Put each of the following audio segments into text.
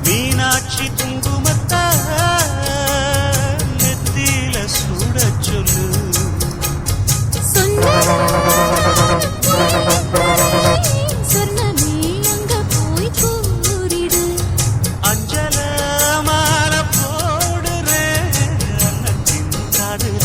மீனாட்சி குங்குமத்த நெத்தியில சூட சொல்லு. அஞ்சல மால போடுறேன் அன்னத்தின் காதுல.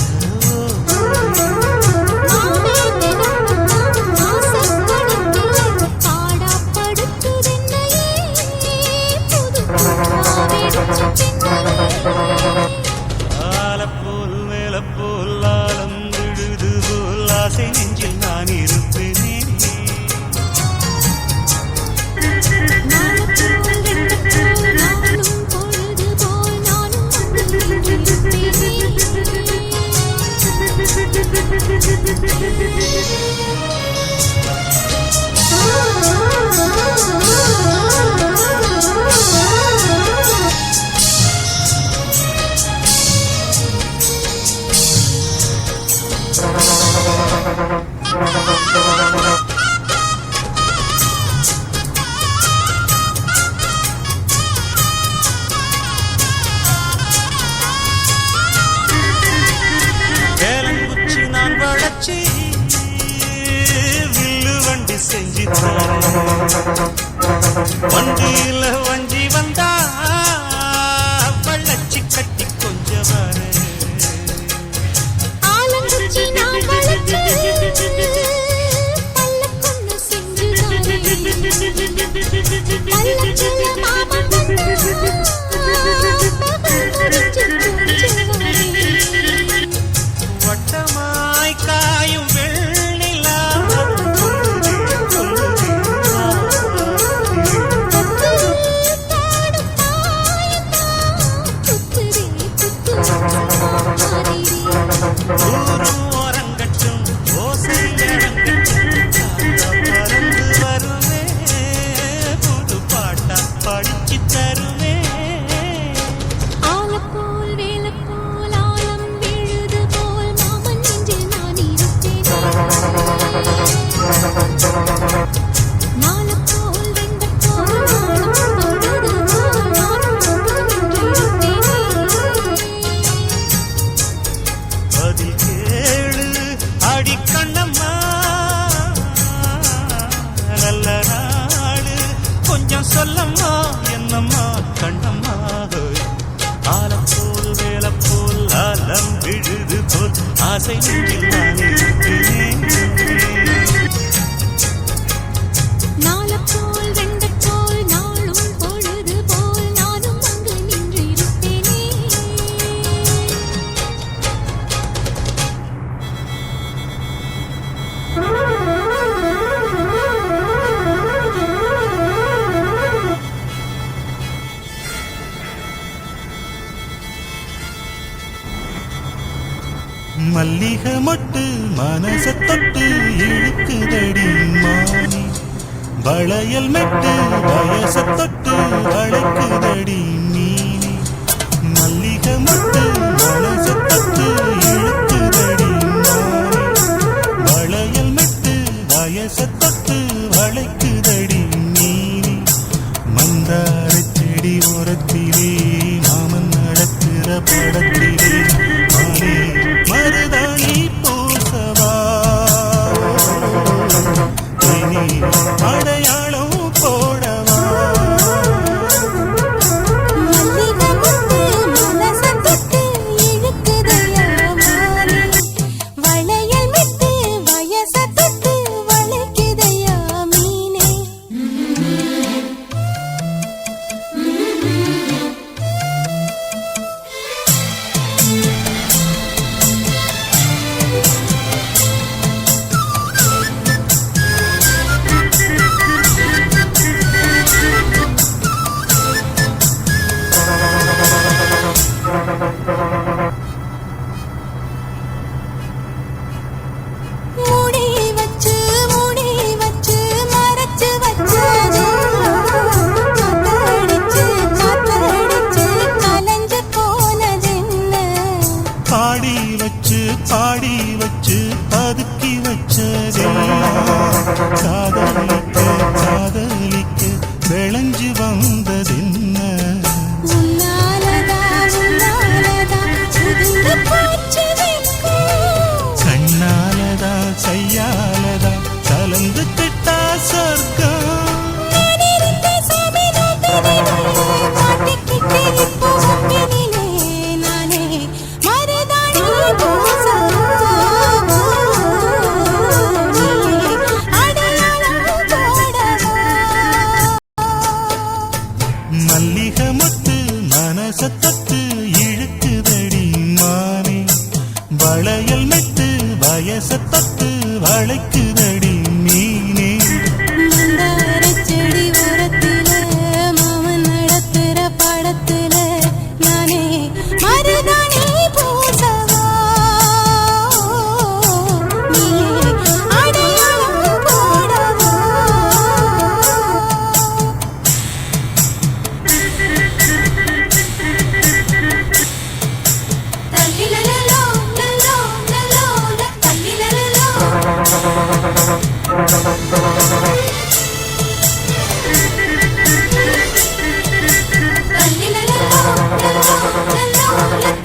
ஆலப்போல் மேலப்போல் ஆலம் விழுது போல் ஆசை நெஞ்சில் நான் இருப்பேனே. வேலங்குச்சி நான் வளர்ச்சி வில்லு வண்டி செஞ்சு வண்டியில வஞ்சி வந்தா வள்ளச்சி கட்டி கொஞ்சம் வர. வட்டமாய் காயும் வெள்ளிலா ஓரங்கட்டும் ஓசை பறந்து வருவே புது பாட்டா படிச்சு தருவே. பதில் கேளு அடி கண்ணம்மா, நல்ல நாளு கொஞ்சம் சொல்லம்மா என்னம்மா கண்ணம்மா. ஆலப்போல் வேலப்போல் ஆலம் விழுது போல் ஆசை நெஞ்சில் நான் இருப்பேன். மல்லிகை மொட்டு மனச தொட்டு இழுக்குதடி மானே வளையல் மெட்டு வயச தொட்டு வளைக்குதடி நீனே மல்லிகை மொட்டு மனச தொட்டு இழுக்குதடி மானே வளையல் மெட்டு வயச தொட்டு வளைக்குதடி நீனே மந்தார செடி ஓரத்திலே மாமன் நடத்துற படத்திலே மானே மருதாணி பூசவா அடையாளம் போடவா மல்லிகை மொட்டு மனச தொட்டு இழுக்குதையா மானே வளையல் மெட்டு வயச தொட்டு வளைக்குதையா மீனே மூடி வச்சு மறைச்சு வச்சதெல்லாம் காத்தடிச்சு கலஞ்சு போனதென்ன பாடி வச்சு பதுக்கி வச்சதெல்லாம் காதலிக்க விளைஞ்சு வந்ததென்ன உன்னாலதா சுதுங்க போச்சு வெக்கம் கண்ணாலதா கையாலதா கலந்து கிட்டா சொர்க்கம் நானிருந்த சாமி மாட்டிக்கிட்டு இப்போ ஒப்பினிலே நானே மருதாணி பூசவா அடையாளம் போடவா மல்லிகை மொட்டு மனச தொட்டு இழுக்குதடி மானே வளையல் மெட்டு வயச தொட்டு வளைக்குதடி மீனே மந்தாரச் செடி ஓரத்தில மாமன் நடத்துற படத்துல நானே மருதாணி பூசவா நீயே அடையாளம் போடவா தல்லிலலலோ லலோ லலோ தல்லிலலலோ தல்லிலலலோ லலோ லலோ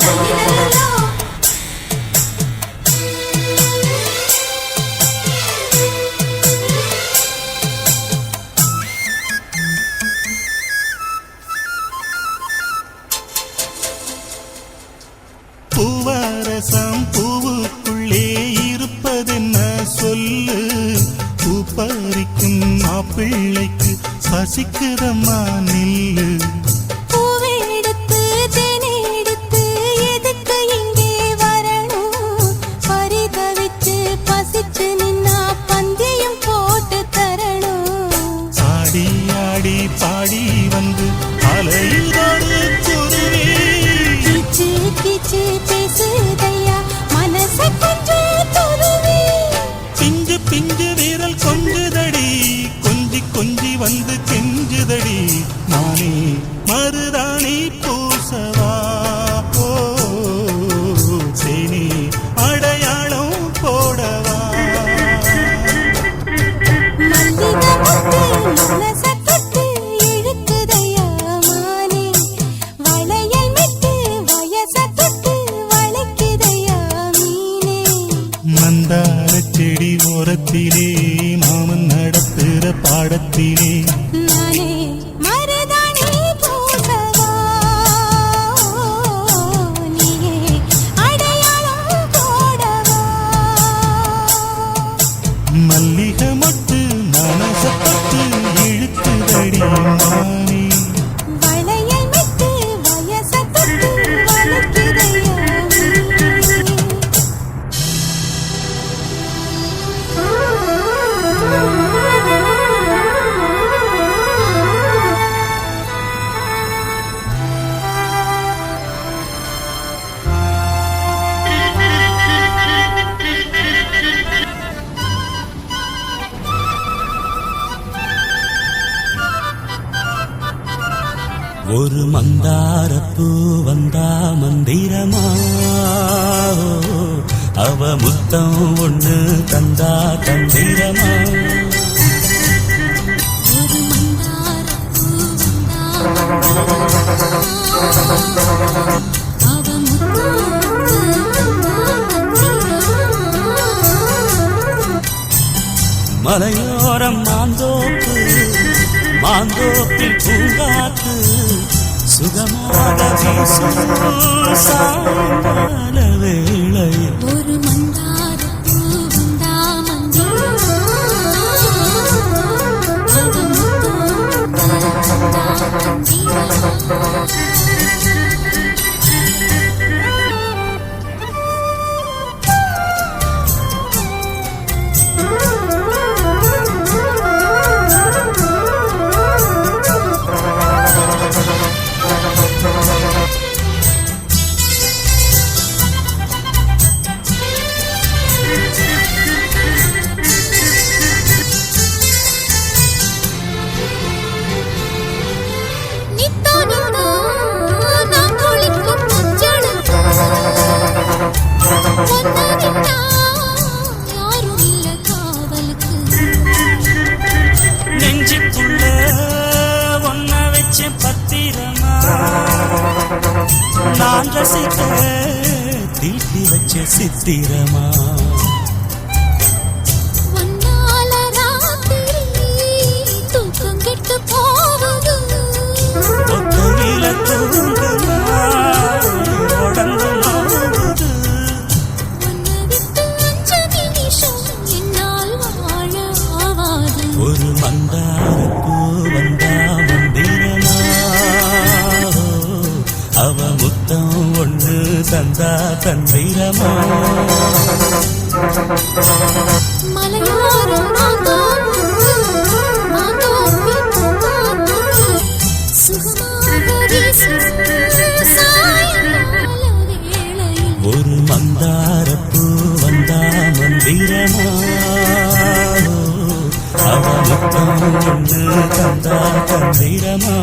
தல்லிலலலோ பூவரசம் பூவுக்குள்ளே இருப்பதென்ன சொல்லு பூ பறிக்கும் மாப்பிள்ளைக்கு பசிக்குதம்மா நில்லு பூவெடுத்து தேனெடுத்து எதுக்கு இங்கே வரணும் பரிதவிச்சு பசிச்சு நின்னா பந்தயம் போட்டு தரணும் ஆடி ஆடி பாடி வந்து அலையுதொரு குருவி கீச்சு கீச்சு பேசுதையா மனச கொஞ்சம் துருவி பிஞ்சு பிஞ்சு வீரல் கொஞ்சுதடி கொஞ்சி வந்து கெஞ்சுதடி நானே மருதாணி பூசவா ஓ தேனே அடையாளம் போடவா மல்லிகை மொட்டு மனச தொட்டு இழுக்குதையா மானே வளையல் மெட்டு வயச தொட்டு வளைக்குதையா மீனே மந்தார செடி ஓரத்திலே மாமன் நடத்துற பாடத்திலே நானே மருதாணி பூசவா நீயே அடையாளம் போடவா மல்லிகை மொட்டு மனச தொட்டு இழுக்குதடி மானே வளையல் மெட்டு வயச தொட்டு வளைக்குதையா மீனே ஒரு மந்தாரப்பூ வந்தா மந்திரமா அவ முத்தம் ஒண்ணு தந்தா தந்திரமா ஒரு மந்தாரப்பூ வந்தா அவ மலையோரம் மாந்தோப்பு மாந்தோப்பில் பூங்காத்து சுகமாக வீசும் சாயங்கால வேளையில் ஒரு மந்தாரப்பூ வந்தா மந்திரமா அவ முத்தம் தந்தா தந்திரமா நெஞ்சுக்குள்ள ஒன்ன வச்ச பத்திரமா நான் ரசிக்க தீட்டி வச்ச சித்திரமா ஒத்தையில தூங்குமா உடம்பு நோகுது ஒரு மந்தாரப்பூ வந்தா மந்திரமா அவ முத்தம் ஒண்ணு தந்தா தந்திரமா மலையோரம் ஒரு மந்தாரப்பூ வந்தா மந்திரமா அவ முத்தம் ஒண்ணு தந்தா தந்திரமா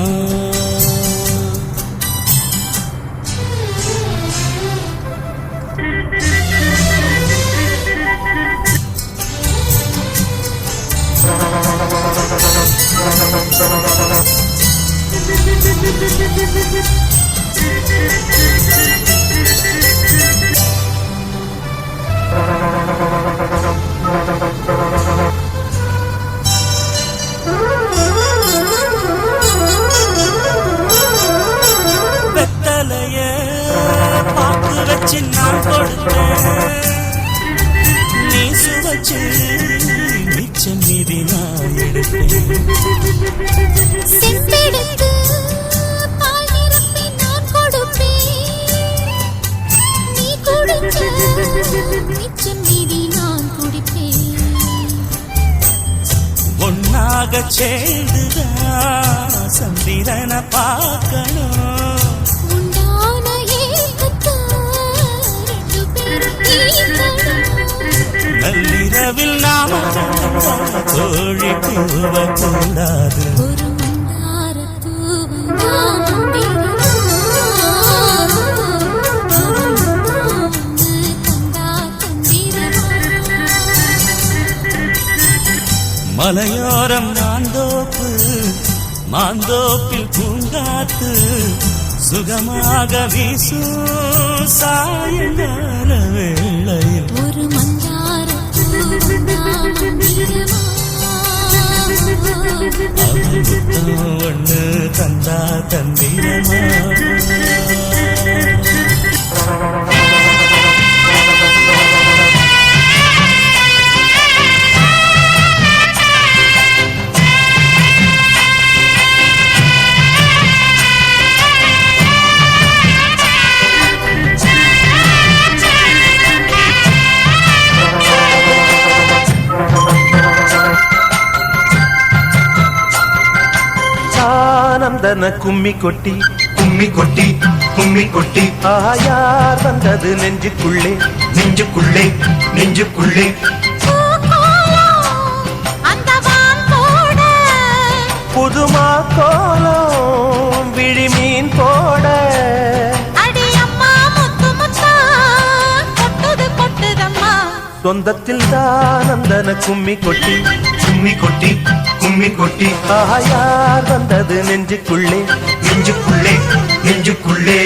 வெத்தலைய பாக்கு வச்சு நான் கொடுத்தேன் நீ சுவச்சு மிச்சம் மீதி நான் எடுப்பேன் செம்பெடுத்து பால் நிரப்பி நான் கொடுப்பேன் நீ கொடுத்த மிச்சம் மீதி நான் குடிப்பேன் ஒன்னாக சேர்ந்துதான் சந்திரனை பார்க்கணும் உண்டான ஏக்கத்தை ரெண்டு பேரும் தீர்க்கணும் நள்ளிரவில் நாம தோழி கூவக்கூடாது ஒரு மந்தாரப்பூ வந்தா மந்திரமா அவ முத்தம் தந்தா தந்திரமா மலையோரம் மாந்தோப்பு மாந்தோப்பில் பூங்காத்து சுகமாக வீசும் சாயங்கால வேளையில் ஒரு மந்தாரப்பூ வந்தா மந்திரமா அவ முத்தம் ஒண்ணு தந்தா தந்திரமா ஆனந்தன கும்மி கொட்டி கும்மி கொட்டி கும்மி கொட்டி ஆயார் வந்தது நெஞ்சுக்குள்ளே நெஞ்சுக்குள்ளே நெஞ்சுக்குள்ளே அந்த வான் போட புதுமா கோலம் விழிமீ சொந்தத்தில் தான் அந்தன கும்மி கொட்டி கும்மி கொட்டி கும்மி கொட்டி யார் வந்தது நெஞ்சுக்குள்ளே நெஞ்சுக்குள்ளே நெஞ்சுக்குள்ளே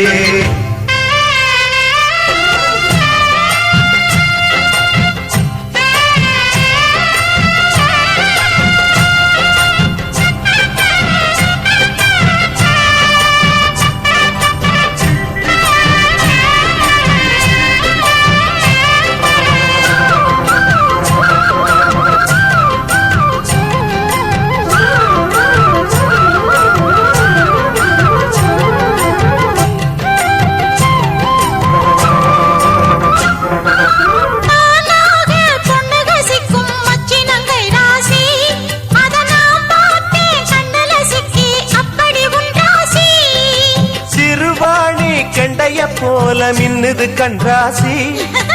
போல மின்னுது கண்ராசி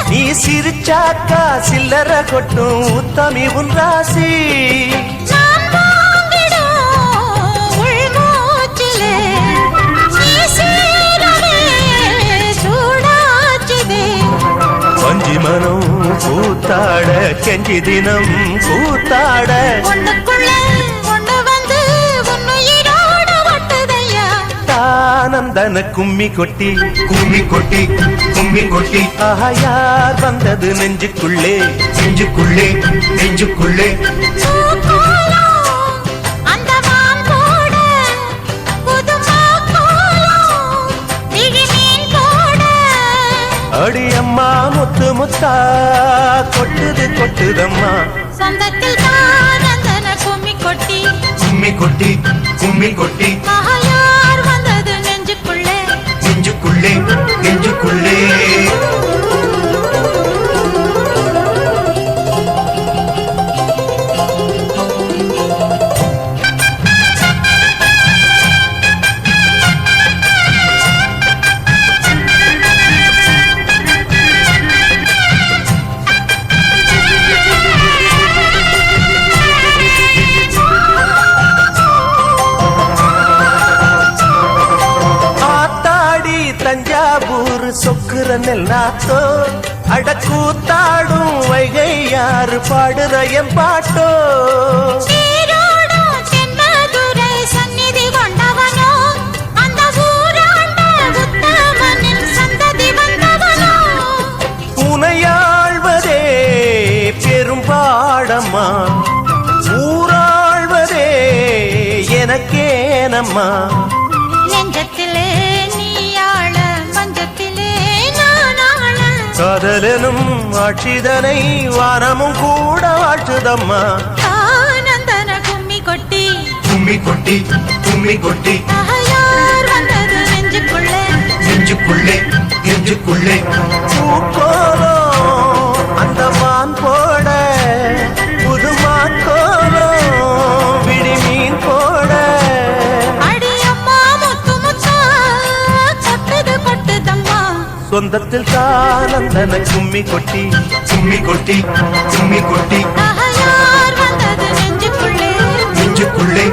நீ சிரிச்சாக்கா சில்லற கொட்டும் உத்தமி உன் ராசி வஞ்சி மனம் கூத்தாட கெஞ்சி தினம் கூத்தாட ஆனந்தன கும்மி கொட்டி கும்மி கொட்டி கும்மி கொட்டி யார் வந்தது நெஞ்சுக்குள்ளே நெஞ்சுக்குள்ளே நெஞ்சுக்குள்ளே அடி அம்மா முத்து முத்தா கொட்டுது கொட்டுதம்மா சொந்தத்தில் தான் அந்தன கும்மி கொட்டி கும்மி கொட்டி கும்மி கொட்டி யார் வந்தது நெஞ்சுக்குள்ளே நெஞ்சுக்குள்ளே நெஞ்சுக்குள்ளே தஞ்சாவூர் சொக்குற நெல்லாத்தோ அடக்கூத்தாடும் வைகை யாரு பாடுற என் பாட்டோ சந்நிதி கொண்டவனோ அந்த ஊராண்ட உத்தமனின் சந்ததி வந்தவனோ உனையாழ்வதே பெரும்பாடம்மா ஊராழ்வதே எனக்கேனம்மா நெஞ்சத்திலே காதலனும் ஆட்சிதனை வானமும் கூட வாழ்த்துதம்மா ஆனந்தன கும்மி கொட்டி கும்மி கொட்டி கும்மி கொட்டி யார் வந்தது நெஞ்சுக்குள்ளே நெஞ்சுக்குள்ளே நெஞ்சுக்குள்ளே பூக்கோலோ அந்த மான் போட புதுமான் கோலோ விடி மீன் போட அடியம்மா முத்து முத்தா கொட்டுது கொட்டுதம்மா சொந்தத்தில் தானந்தன கும்மி கொட்டி கும்மி கொட்டி கும்மி கொட்டி யார் வந்தது நெஞ்சுக்குள்ளே நெஞ்சுக்குள்ளே